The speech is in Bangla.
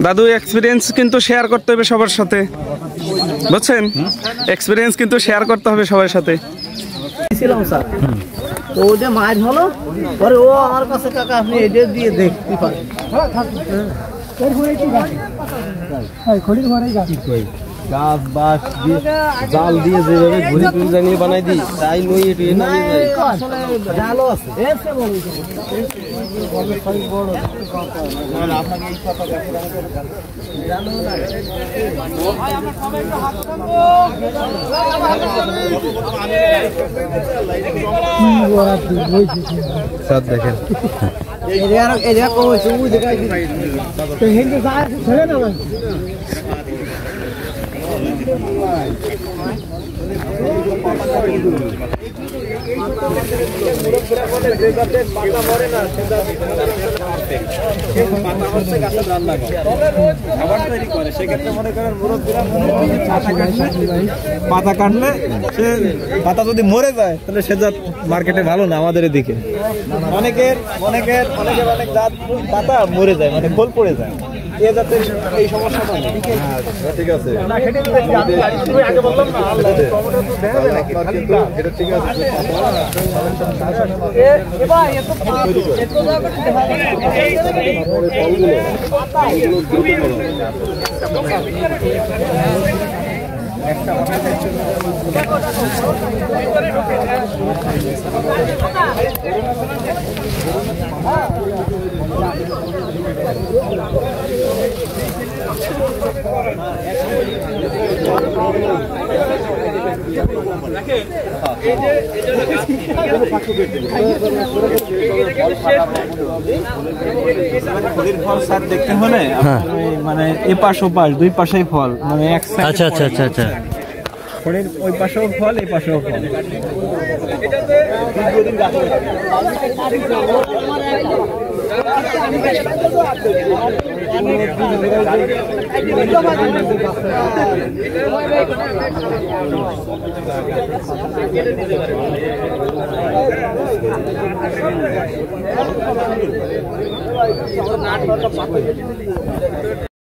দাদু এক্সপিরিয়েন্স কিন্তু শেয়ার করতে হবে সবার সাথে, বুঝছেন? এক্সপিরিয়েন্স কিন্তু শেয়ার করতে হবে সবার সাথে। তো ওটা মাছ হলো পরে ও আমার কাছে কাকা আপনি এটা দিয়ে দেখতে পারেন। গাছ বাস দিয়ে জাল দিয়ে যেভাবে ঘুরি ঘুরি জানিয়ে বানাই দিই তাই নই এটু জালও আছে। সব দেখেন পাতা কাটলে সে পাতা যদি মরে যায় তাহলে সে জাত মার্কেটে ভালো না। আমাদের এদিকে অনেকের অনেকের অনেকের অনেক জাত পাতা মরে যায়, মানে খোল পড়ে যায়। এ যাতে এই সমস্যাটা ঠিক আছে। দেখতে হলে মানে এপাশ ওপাশ দুই পাশেই ফল, মানে এক সাইড। আচ্ছা আচ্ছা আচ্ছা আচ্ছা, ফলের ওই পাশেও ফল এই পাশেও ফল।